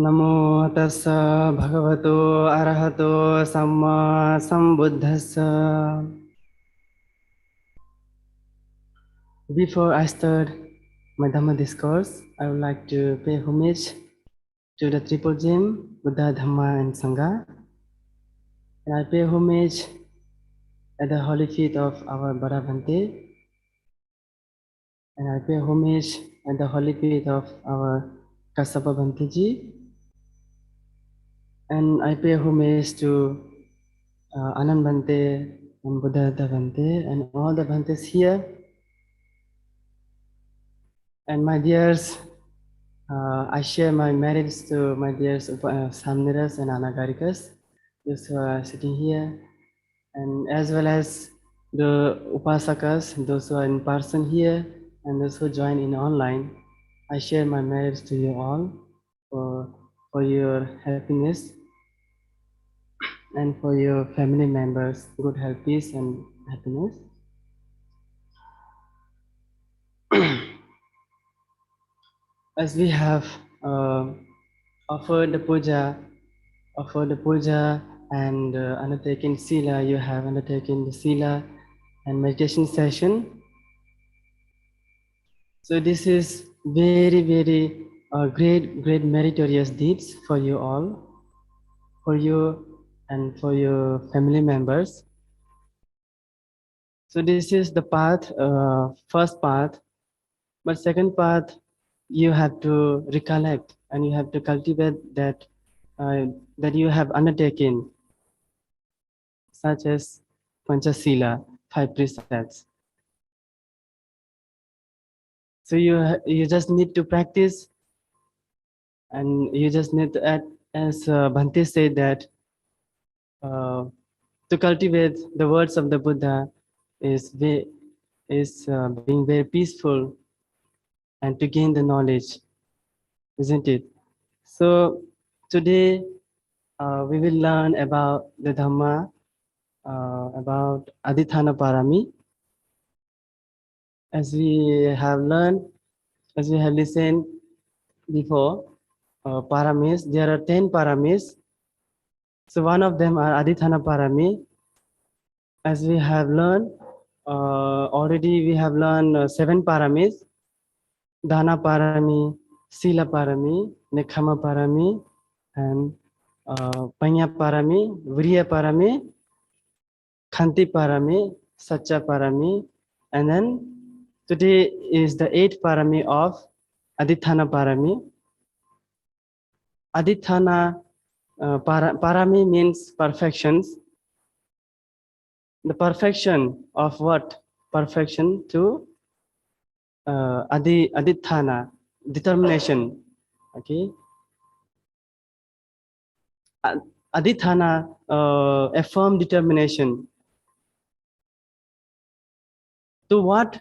Namo tassa bhagavato arahato samma sambuddhassa. Before I start my Dhamma Discourse, I would like to pay homage to the Triple Gem, Buddha, Dhamma and Sangha. And I pay homage at the holy feet of our Bhante. And I pay homage at the holy feet of our Kassapa Bhanteji. And I pay homage to Anand Bhante and Buddha Bhante and all the Bhantes here. And my dears, I share my merits to my dears Samniras and Anagarikas, those who are sitting here, and as well as the Upasakas, those who are in person here, and those who join in online. I share my merits to you all for your happiness and for your family members, good health, peace, and happiness. As we have offered the puja and undertaken sila, you have undertaken the sila and meditation session. So this is very great meritorious deeds for you all, for you and for your family members. So this is the path, first path, but second path, you have to recollect and you have to cultivate that that you have undertaken, such as Panchasila, 5 precepts. So you just need to practice, and you just need to add, as Bhante said, that to cultivate the words of the Buddha is being very peaceful and to gain the knowledge, isn't it? So today we will learn about the Dhamma, about Aditthāna Parami. As we have learned, as we have listened before, paramis, there are 10 paramis. So one of them are Aditthāna Parami. As we have learned, already we have learned 7 paramis: Dana Parami, Sila Parami, Nekkhamma Parami, and Panya Parami, Vriya Parami, Khanti Parami, Satcha Parami, and then today is the 8th Parami of Aditthāna Parami. Aditthāna Parami means perfections. The perfection of what? Perfection to Aditthāna, determination. Okay. Aditthāna, a firm determination. To what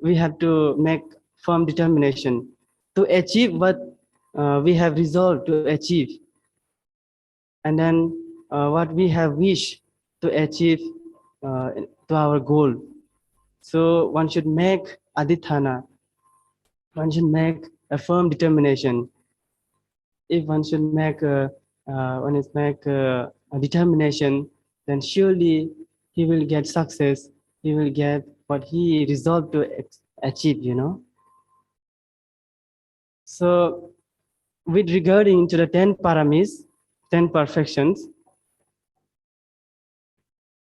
we have to make firm determination? To achieve what we have resolved to achieve. And then what we have wished to achieve to our goal. So one should make Aditthāna. One should make a firm determination. If one should make a determination, then surely he will get success. He will get what he resolved to achieve, you know. So with regarding to the 10 paramis, 10 perfections,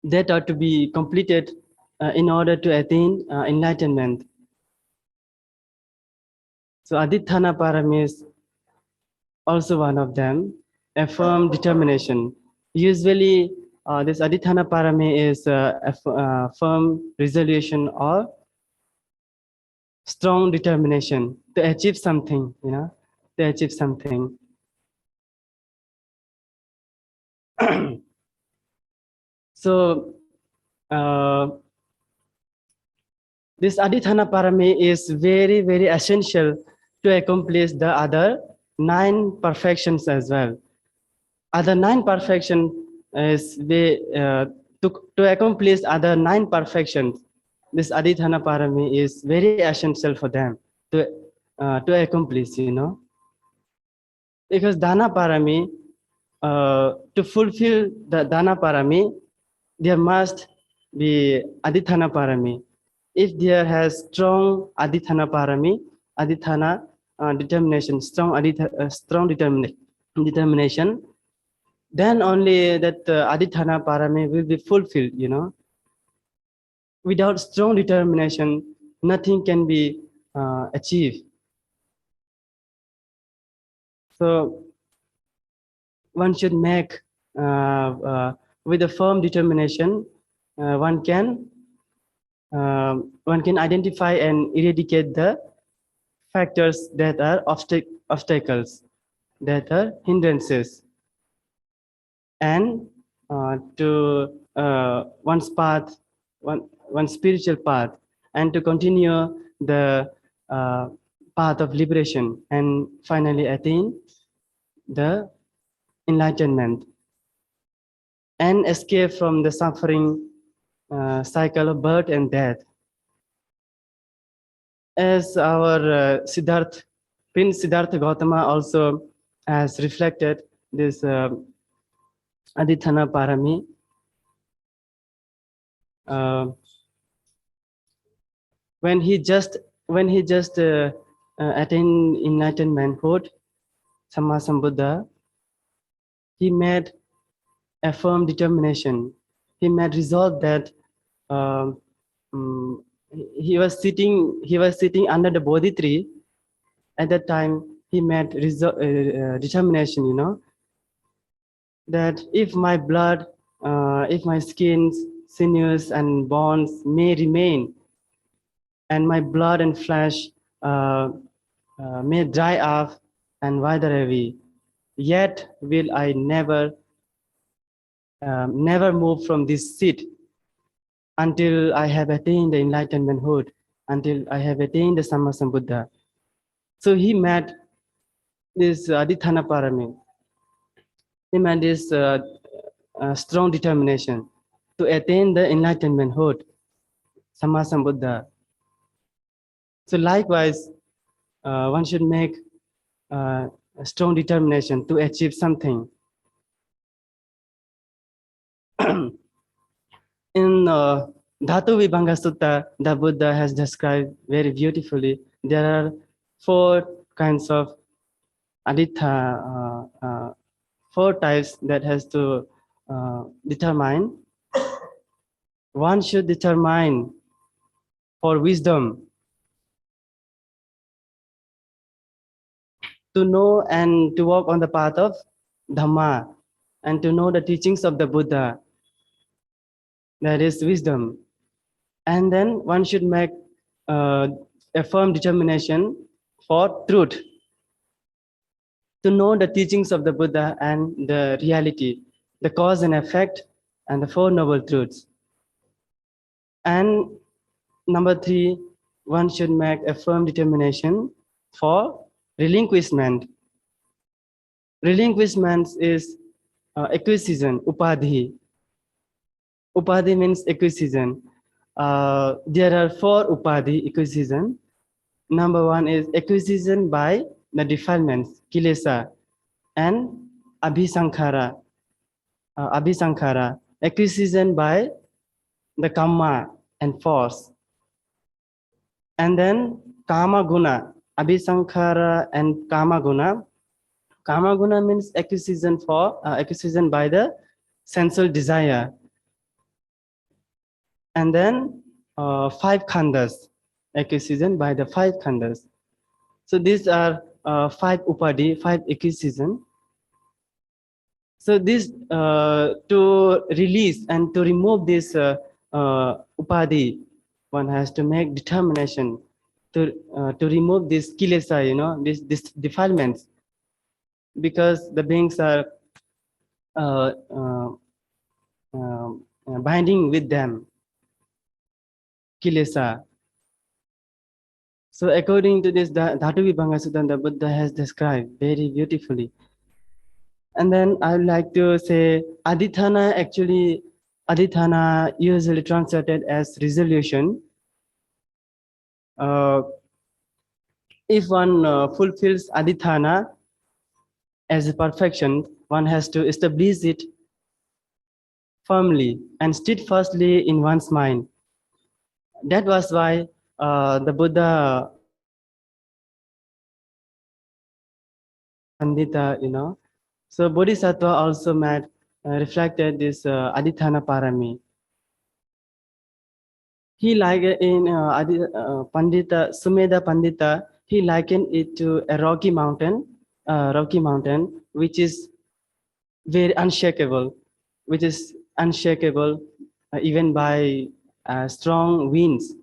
that are to be completed in order to attain enlightenment. So Aditthāna Parami is also one of them, a firm determination. Usually this Aditthāna Parami is a firm resolution or strong determination to achieve something, you know, to achieve something. So this Aditthāna Parami is very essential to accomplish the other 9 perfections as well. Other 9 perfections is to accomplish other 9 perfections. This Aditthāna Parami is very essential for them to accomplish, you know. Because Dana Parami, to fulfill the Dana Parami, there must be Aditthāna Parami. If there has strong Aditthāna Parami, Aditthāna determination, strong determination, then only that Aditthāna Parami will be fulfilled, you know. Without strong determination, nothing can be achieved. So one should make, with a firm determination, one can identify and eradicate the factors that are obstacles, that are hindrances, and to one's path, one spiritual path, and to continue the path of liberation and finally attain the enlightenment and escape from the suffering cycle of birth and death. As our Prince Siddhartha Gautama also has reflected this Aditthāna Parami. When he just attained enlightenmenthood, Sammasambuddha, he made a firm determination. He made resolve that he was sitting under the Bodhi tree. At that time, he made determination, you know, that if my blood, if my skins, sinews, and bones may remain, and my blood and flesh may dry off and wither away, yet will I never move from this seat until I have attained the enlightenmenthood, until I have attained the Sammasambuddha. So he met this Aditthāna Parami. He met this strong determination to attain the enlightenmenthood, Sammasambuddha. So likewise, one should make a strong determination to achieve something. In Dhatu Vibhanga Sutta, the Buddha has described very beautifully. There are 4 kinds of aditha, 4 types that has to determine. One should determine for wisdom, to know and to walk on the path of Dhamma, and to know the teachings of the Buddha. That is wisdom. And then one should make a firm determination for truth, to know the teachings of the Buddha and the reality, the cause and effect, and the 4 noble truths. And number 3, one should make a firm determination for relinquishment. Relinquishment is acquisition, upadhi. Upadhi means acquisition. There are 4 upadhi acquisition. Number 1 is acquisition by the defilements, kilesa, and abhisankhara. Acquisition by the karma and force. And then kama guna, abhisankhara and kama guna. Kama guna means acquisition by the sensual desire. And then 5 khandhas, acquisition by the 5 khandhas. So these are 5 upadhi, 5 acquisition. So this to release and to remove this upadhi, one has to make determination to remove this kilesa, you know, this defilements, because the beings are binding with them, kilesa. So according to this Dhatu Vibhanga Sutta, the Buddha has described very beautifully. And then I would like to say Aditthāna usually translated as resolution. If one fulfills Aditthāna, as a perfection, one has to establish it firmly and steadfastly in one's mind. That was why the Buddha Pandita, So Bodhisattva also reflected this Aditthāna Parami. He like in Pandita Sumedha Pandita, he likened it to a rocky mountain, which is very unshakable, even by strong winds,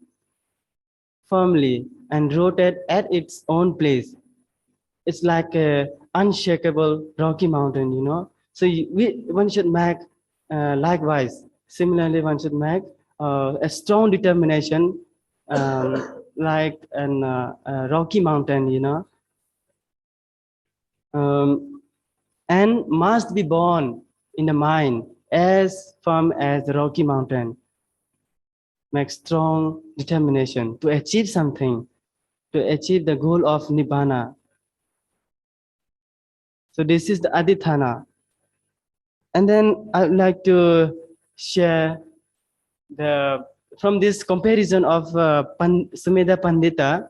firmly and rooted at its own place. It's like a unshakable rocky mountain. So one should make likewise. Similarly, one should make a strong determination, like a rocky mountain. And must be born in the mind as firm as the rocky mountain. Make strong determination to achieve something, to achieve the goal of Nibbana. So this is the Aditthāna. And then I would like to share from this comparison of Sumedha Pandita,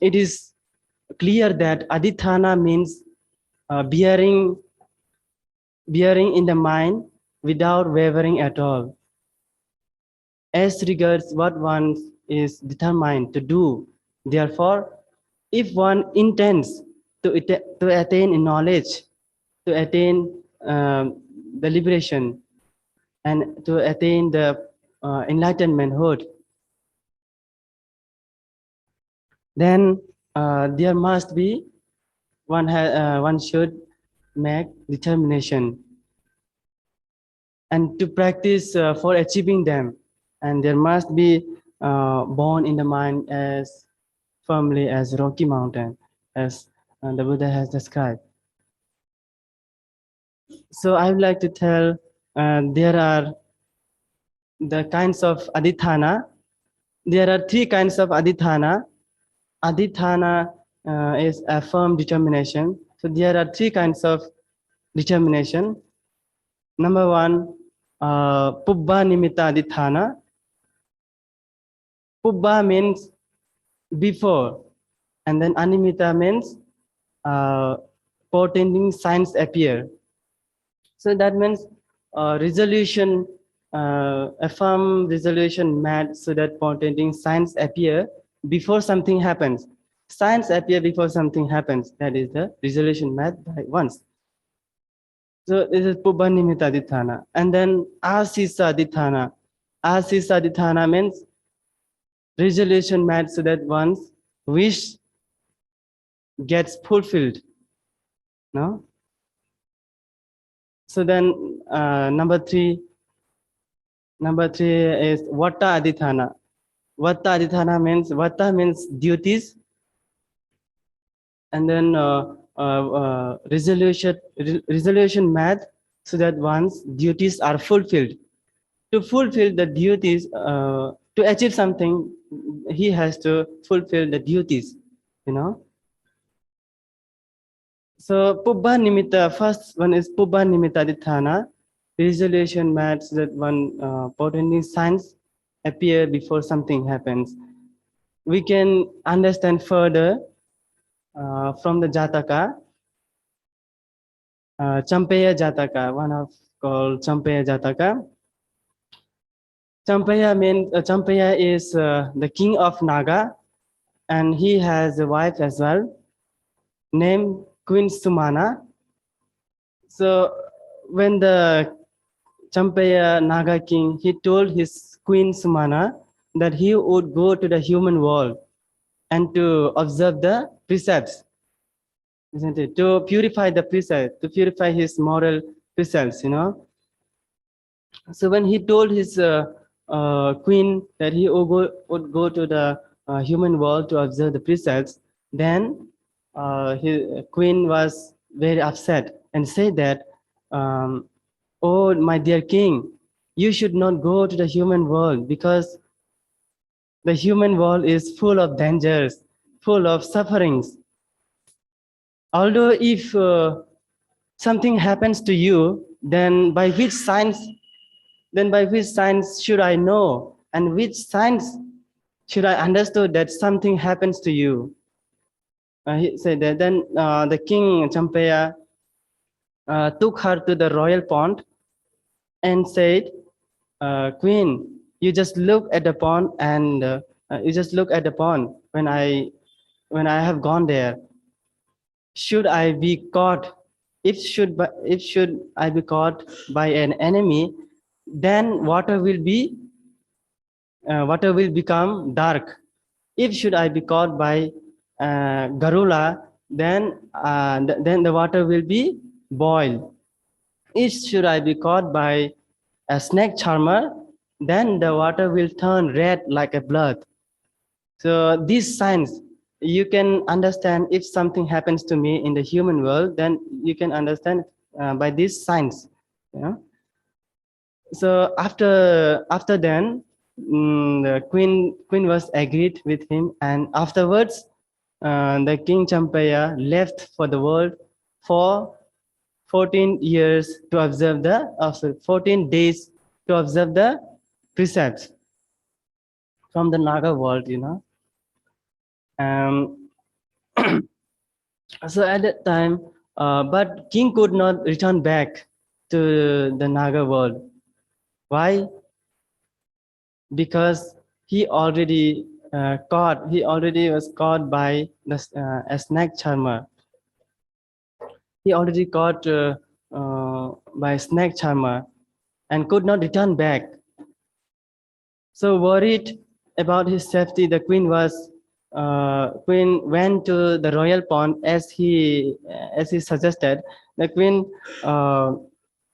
it is clear that Aditthāna means bearing in the mind without wavering at all, as regards what one is determined to do. Therefore, if one intends to attain knowledge, to attain the liberation, and to attain the enlightenmenthood, then there must be one should make determination and to practice for achieving them, and there must be born in the mind as firmly as rocky mountain, as the Buddha has described. So I would like to tell there are the kinds of Aditthāna. There are three kinds of Aditthāna. Aditthāna is a firm determination. So there are three kinds of determination. Number one, Pubbha Nimitta Aditthāna. Pubbha means before, and then Animita means portending signs appear. So that means resolution, a firm resolution made so that portending signs appear before something happens. Signs appear before something happens. That is the resolution made by once. So this is Pubbha Nimitta Aditthāna. And then Asisa Aditthāna. Asisa Aditthāna means resolution made so that one's wish gets fulfilled. No? So then number three is Vata Aditthāna. Vata Aditthāna means duties, and then resolution made so that one's duties are fulfilled. To fulfill the duties, to achieve something, he has to fulfill the duties, So Pubbha Nimitta, first one is Pubbha Nimitta Aditthāna, resolution made so that one portending signs appear before something happens. We can understand further from the Jataka, Champeya Jataka, one of called Champeya Jataka. Champeya is the king of Naga, and he has a wife as well, named Queen Sumana. So when the Champeya Naga king, he told his Queen Sumana that he would go to the human world and to observe the precepts, isn't it? To purify the precepts, to purify his moral precepts, So when he told his queen that he would go to the human world to observe the precepts, then his queen was very upset and said that, "Oh, my dear king, you should not go to the human world because the human world is full of dangers, full of sufferings. Although if something happens to you, then by which signs should I know, and which signs should I understand that something happens to you? He said that then the king Champaya took her to the royal pond and said, Queen, you just look at the pond and you just look at the pond when I have gone there. Should I be caught? If should I be caught by an enemy, then water will become dark. If should I be caught by Garula, then the water will be boiled. If should I be caught by a snake charmer, then the water will turn red like a blood. So these signs, you can understand if something happens to me in the human world, then you can understand by these signs. You know? So after then, the queen was agreed with him, and afterwards, the king Champaya left for the world for 14 years to observe 14 days to observe the precepts from the Naga world, you know. Um, so at that time, but king could not return back to the Naga world. Why? Because he already he already was caught by a snake charmer. He already caught by snake charmer and could not return back. So worried about his safety, the queen went to the royal pond as he suggested. The queen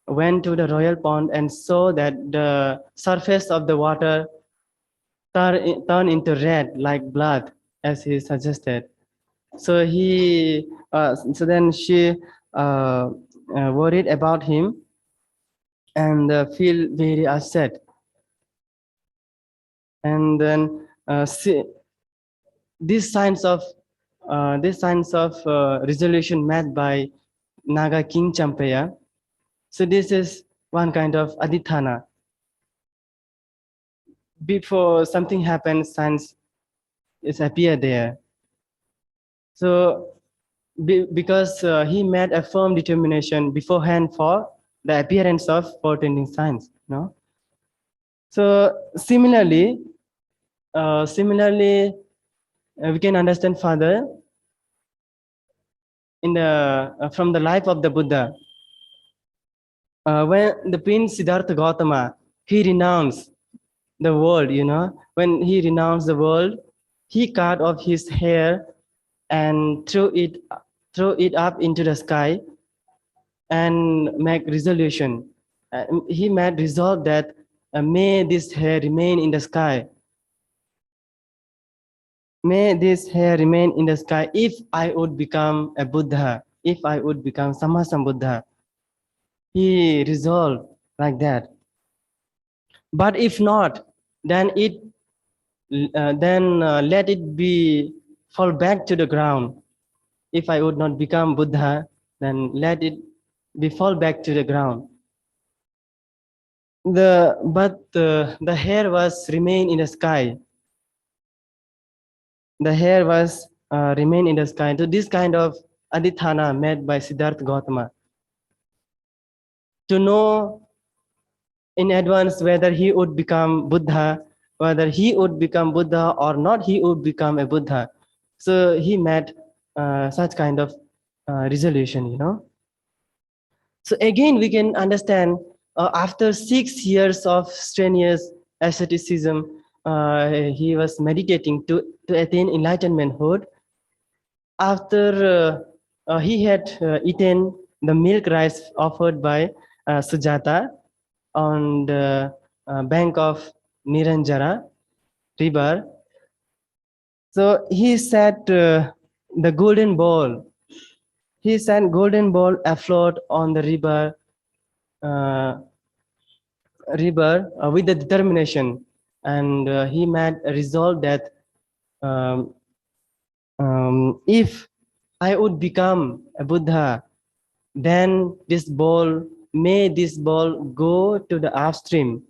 went to the royal pond and saw that the surface of the water turned into red like blood, as he suggested. So then she worried about him and feel very upset. And then these signs of resolution met by Naga King Champaya. So this is one kind of Aditthāna. Before something happens, signs is appear there. So because he made a firm determination beforehand for the appearance of portending signs. No. So similarly, we can understand further in the from the life of the Buddha. When the Prince Siddhartha Gautama, he renounced the world, you know, when he renounced the world, he cut off his hair and threw it up into the sky and make resolution. He made resolve that may this hair remain in the sky. May this hair remain in the sky if I would become a Buddha, if I would become Sammasambuddha. He resolved like that. But if not, then let it be fall back to the ground. If I would not become Buddha, then let it be fall back to the ground. The hair was remain in the sky. The hair was remain in the sky. So this kind of Aditthāna made by Siddhartha Gautama. To know in advance whether he would become Buddha, whether he would become Buddha or not, he would become a Buddha. So he made such kind of resolution, you know. So again, we can understand after 6 years of strenuous asceticism, he was meditating to attain enlightenmenthood. After he had eaten the milk rice offered by Sujata on the bank of Niranjara river, so he set the golden ball. He sent golden ball afloat on the river with the determination, and he made a resolve that if I would become a Buddha. Then may this ball go to the upstream.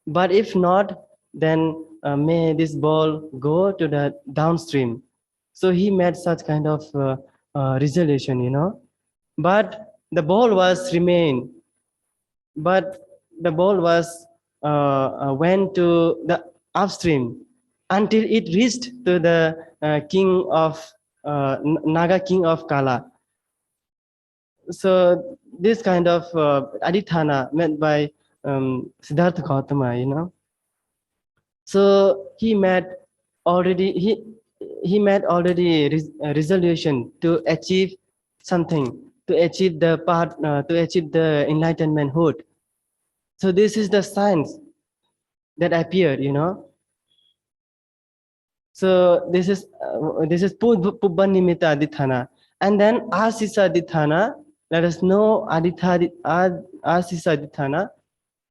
But if not, then may this ball go to the downstream. So he made such kind of resolution, you know. But the ball was remain. But the ball was went to the upstream until it reached to the king of Naga king of Kala. So this kind of Aditthāna meant by Siddhartha Gautama, you know. So he made already a resolution to achieve something, to achieve the part, to achieve the enlightenmenthood. So this is the signs that appeared, you know. So this is Pubba Nimitta Aditthāna. And then Asisa Aditthāna, let us know Asisa Aditthāna.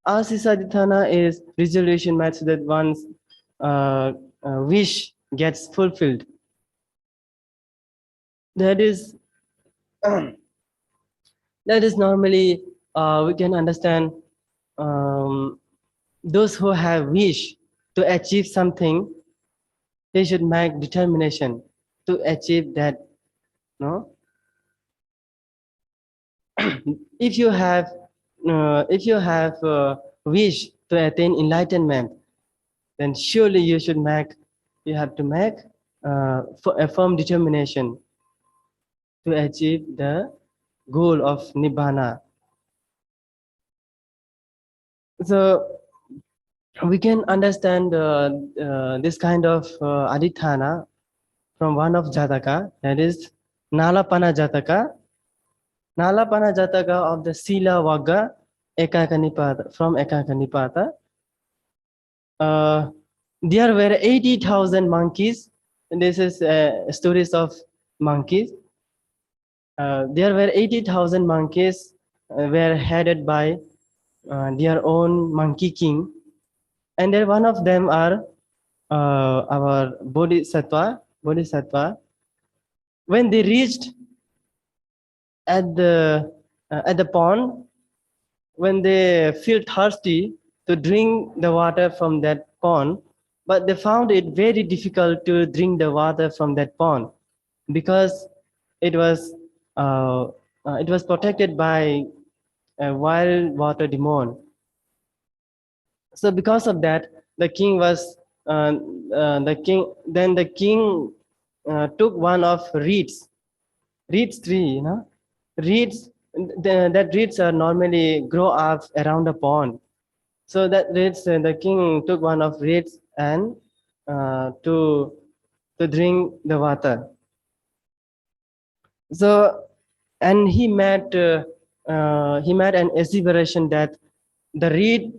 Asisa Aditthāna is resolution match that one's wish gets fulfilled. That is that is normally we can understand those who have wish to achieve something, they should make determination to achieve that. No, if you have wish to attain enlightenment, then surely you have to make a firm determination to achieve the goal of nibbana. So we can understand this kind of aditthana from one of jataka, that is Nalapana Jataka. Nalapana Jataka of the Sila Wagga Ekakanipata, from Ekakanipata. There were 80,000 monkeys. And this is stories of monkeys. There were 80,000 monkeys were headed by their own monkey king. And then one of them are our Bodhisattva. When they reached at the pond, when they feel thirsty to drink the water from that pond, but they found it very difficult to drink the water from that pond because it was protected by a wild water demon. So because of that, the king took one of reeds tree, you know. That reeds are normally grow up around the pond. So that reeds, the king took one of reeds and to drink the water. So, and he made an asseveration that the reed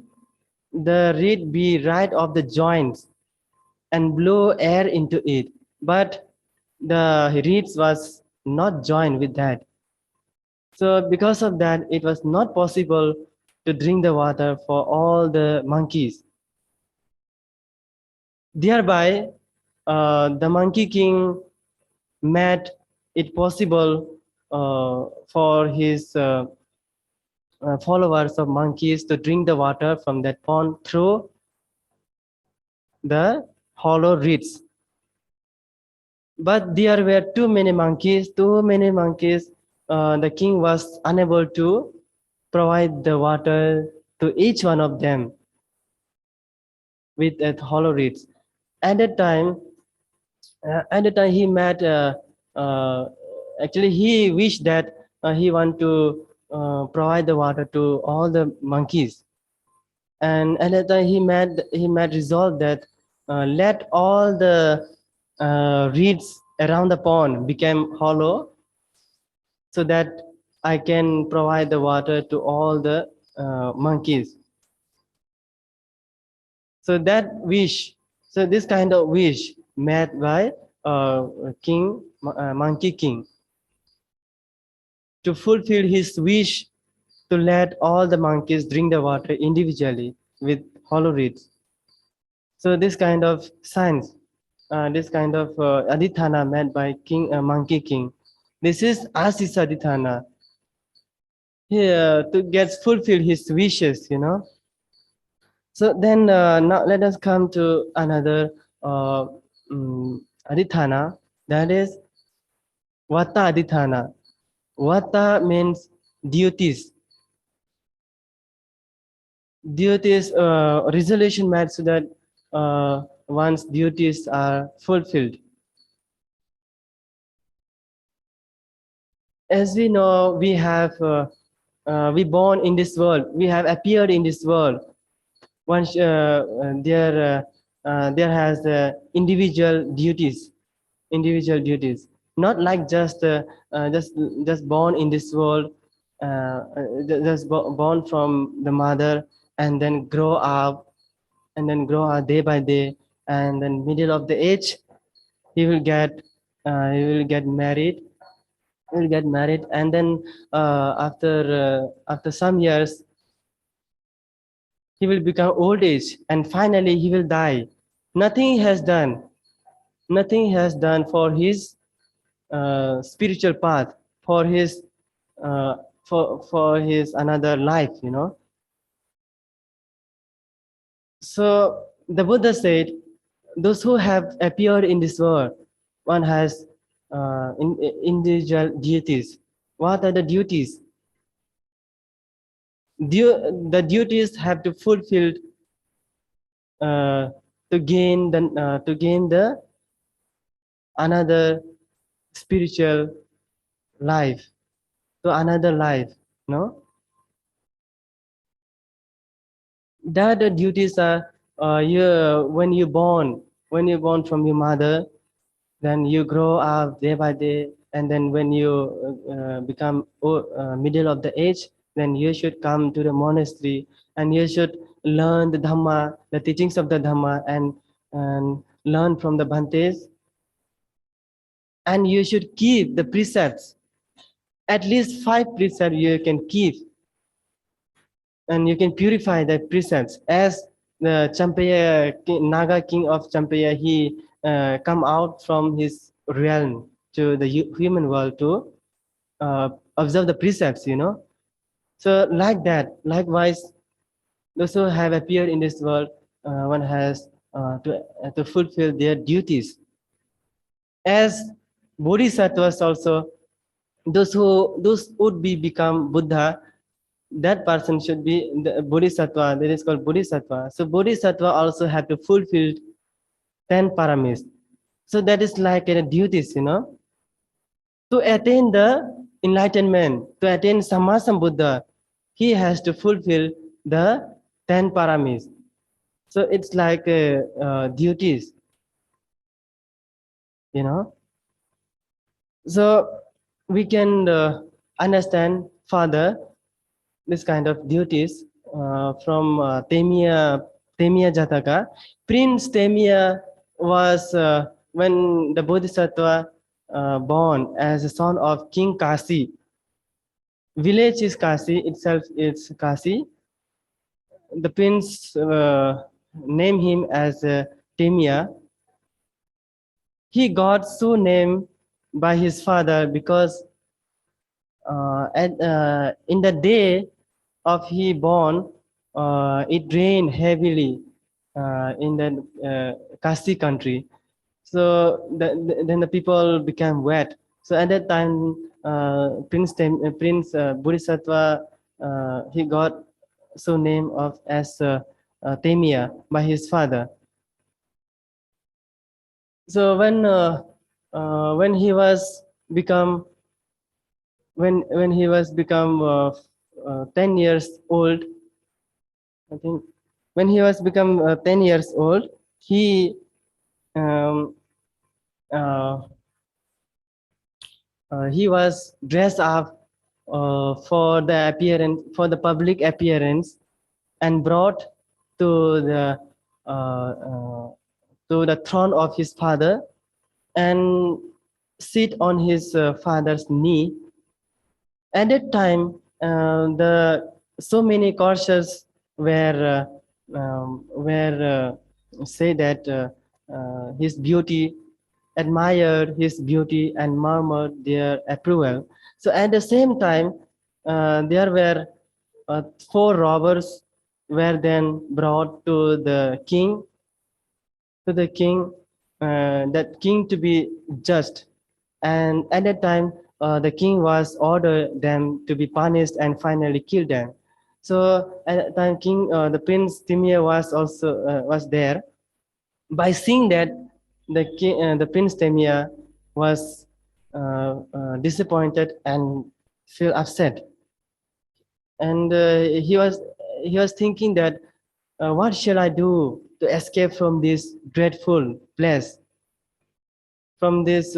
be right of the joints and blow air into it, but the reeds was not joined with that. So because of that, it was not possible to drink the water for all the monkeys. Thereby, the Monkey King made it possible for his followers of monkeys to drink the water from that pond through the hollow reeds. But there were too many monkeys. The king was unable to provide the water to each one of them with that hollow reeds. At that time, he met. Actually, he wished that he want to provide the water to all the monkeys, and at that time he made resolve that let all the reeds around the pond become hollow, so that I can provide the water to all the monkeys. So that wish, so this kind of wish made by Monkey King, to fulfill his wish to let all the monkeys drink the water individually with hollow reeds. So this kind of science, this kind of aditthana made by Monkey King, This is Asis Aditthāna. Here to get fulfill his wishes, So then now let us come to another Aditthāna, that is Vata Aditthāna. Vata means duties. Duties, resolution made so that one's duties are fulfilled. As we know, we born in this world, we have appeared in this world. Once there has individual duties, not like just born in this world, born from the mother and then grow up day by day, and then middle of the age he will get married. Will get married, and then after some years he will become old age, and finally he will die. Nothing he has done, nothing he has done for his spiritual path, for his for his another life, So the Buddha said, those who have appeared in this world, one has individual duties. What are the duties? The duties have to fulfill to gain the another spiritual life, to another life, no? That the duties are when you're born from your mother, then you grow up day by day, and then when you become middle of the age, then you should come to the monastery and you should learn the Dhamma, the teachings of the Dhamma, and learn from the Bhantes, and you should keep the precepts. At least 5 precepts you can keep, and you can purify the precepts. As the Champaya Naga king of Champaya, he come out from his realm to the human world to observe the precepts, So like that, likewise, those who have appeared in this world, one has to fulfill their duties. As bodhisattvas also, those would be become Buddha, that person should be the bodhisattva, that is called bodhisattva. So bodhisattva also have to fulfill 10 paramis. So that is like a duties, To attain the enlightenment, to attain Sammasambuddha, he has to fulfill the 10 paramis. So it's like duties, So we can understand further this kind of duties from Temia Jataka. Prince Temia was when the Bodhisattva born as a son of King Kasi. Village is Kasi, itself is Kasi. The prince named him as Temia. He got so named by his father because in the day of he born, it rained heavily in the Kasi country. So then the people became wet. So at that time, Prince Bodhisattva, he got so name of as Temia by his father. So when he was become 10 years old, I think when he was become 10 years old, he he was dressed up for the public appearance, and brought to the throne of his father, and sit on his father's knee. At that time, the so many courses were say that his beauty admired his beauty and murmured their approval. So at the same time, there were four robbers were then brought to the king, that king to be judged. And at that time, the king was ordered them to be punished and finally killed them. So at that time, the prince Timur was also was there. By seeing that, the prince Timur was disappointed and feel upset, and he was thinking that what shall I do to escape from this dreadful place, from these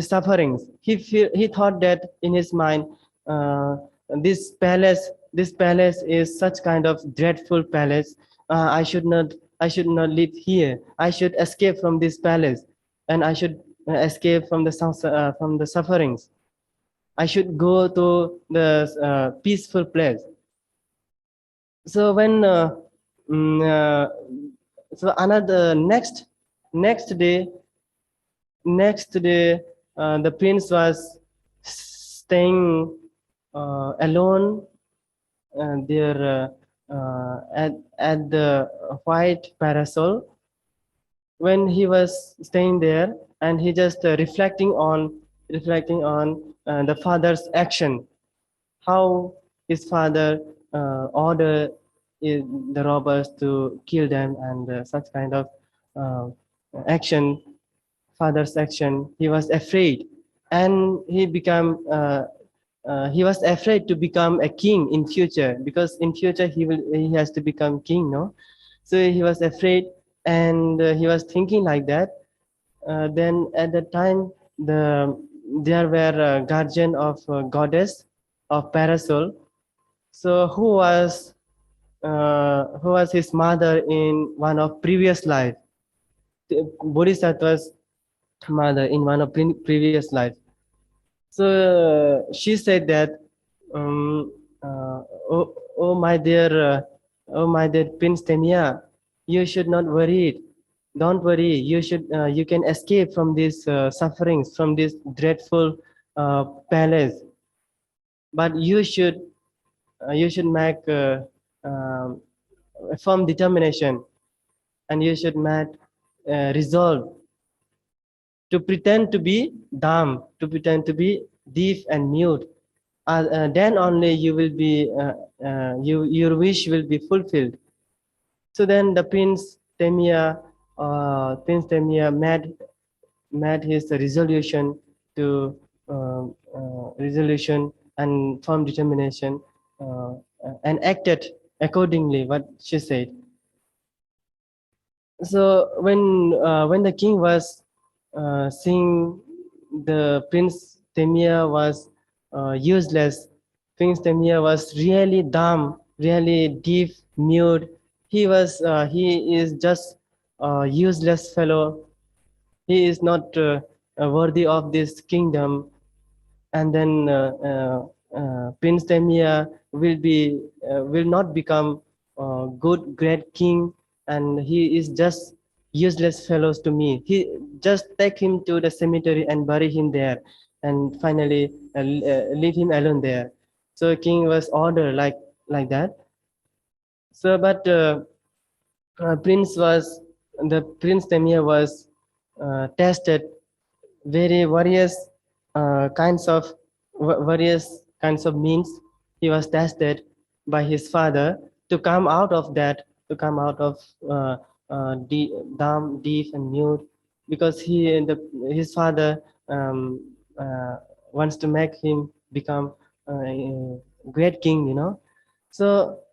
sufferings. He thought that in his mind, uh, this palace is such kind of dreadful palace. I should not live here. I should escape from this palace, and I should escape from from the sufferings. I should go to the peaceful place. So when mm, uh, so another next day next day, the prince was staying alone there at the white parasol. When he was staying there, and he just reflecting on the father's action, how his father ordered the robbers to kill them, and such kind of uh, action, father's action. He was afraid, and he was afraid to become a king in future, because in future he has to become king, no? So he was afraid, and he was thinking like that. Then at that time, there were a guardian of goddess of parasol. So who was his mother in one of previous life, the Bodhisattva's mother in one of previous life. So she said that, um, oh oh my dear Prince Temia, you should not worry. Don't worry. You can escape from these sufferings, from this dreadful palace. But you should make a firm determination, and you should make resolve to pretend to be dumb, to pretend to be deaf and mute. Then only you will be, your wish will be fulfilled. So then the Prince Temia made his resolution to resolution and firm determination, and acted accordingly what she said. So when the king was seeing the Prince Temia was useless, Prince Temia was really dumb, really deaf, mute. He is just a useless fellow. He is not worthy of this kingdom. And then Prince Temia will not become a good great king, and he is just useless fellows to me. He just take him to the cemetery and bury him there, and finally leave him alone there. So king was ordered like that. So but prince was the Prince Temia was tested very various kinds of means. He was tested by his father to come out of that, to come out of dumb, deaf, and mute, because his father wants to make him become a great king, you know. So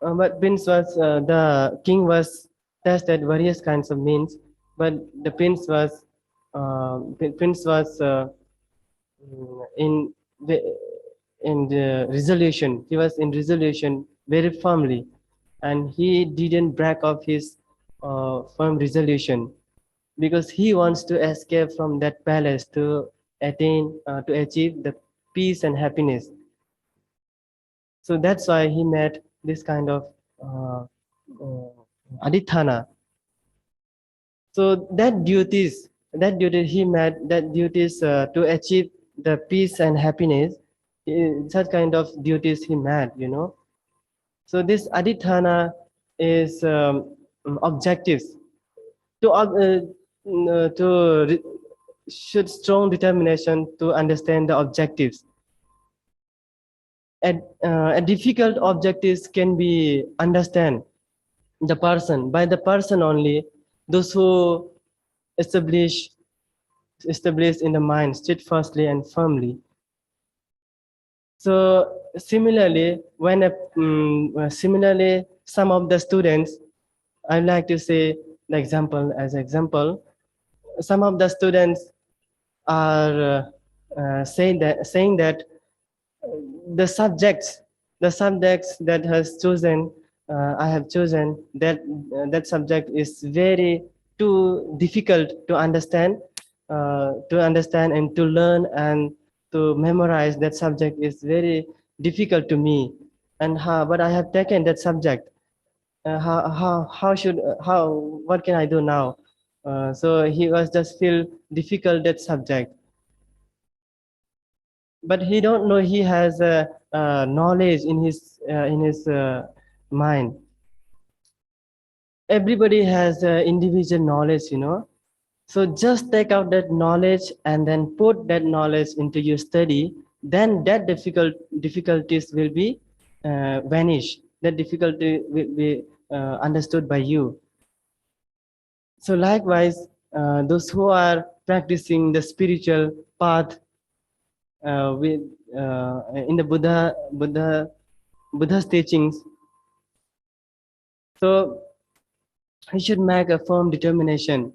but the king was tested various kinds of means, but the prince was in the in the resolution. He was in resolution very firmly, and he didn't break off his firm resolution, because he wants to escape from that palace to achieve the peace and happiness. So that's why he made this kind of adithana. So that duties that duty he met, that duties to achieve the peace and happiness, such kind of duties he met, you know. So this Aditthāna is objectives to should strong determination to understand the objectives. A difficult objectives can be understand the person by the person only. Those who establish in the mind steadfastly and firmly. So similarly, similarly, some of the students, I like to say the example as example. Some of the students are saying that the subjects that has chosen I have chosen that subject is very too difficult to understand and to learn and to memorize. That subject is very difficult to me, and but I have taken that subject. How should how what can I do now? So he was just feel difficult that subject, but he don't know he has knowledge in his mind. Everybody has individual knowledge, you know. So just take out that knowledge and then put that knowledge into your study. Then that difficulties will be vanish. That difficulty will be understood by you. So likewise, those who are practicing the spiritual path with in the Buddha's teachings, so he should make a firm determination.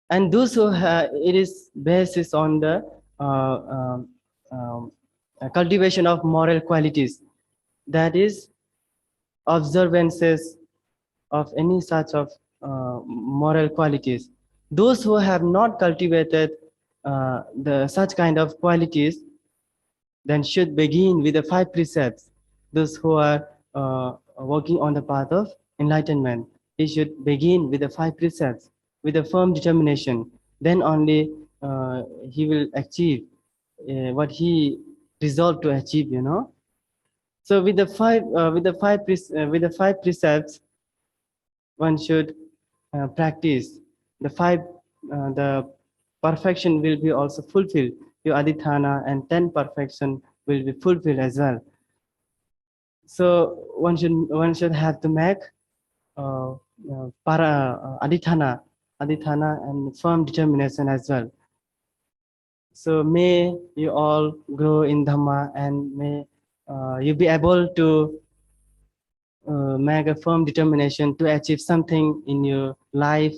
And those who it is basis on the uh, um, um, cultivation of moral qualities, that is observances of any such of moral qualities. Those who have not cultivated the such kind of qualities, then should begin with the 5 precepts. Those who are working on the path of enlightenment, he should begin with the 5 precepts with a firm determination. Then only he will achieve what he resolved to achieve, you know. So with the with the 5 precepts, one should practice the the perfection will be also fulfilled. Your Aditthāna and 10 perfection will be fulfilled as well. So one should have to make Aditthāna and firm determination as well. So may you all grow in Dhamma, and may you be able to make a firm determination to achieve something in your life,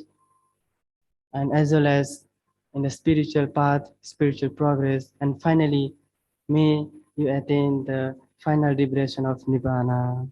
and as well as in the spiritual path, spiritual progress, and finally, may you attain the final liberation of Nibbana.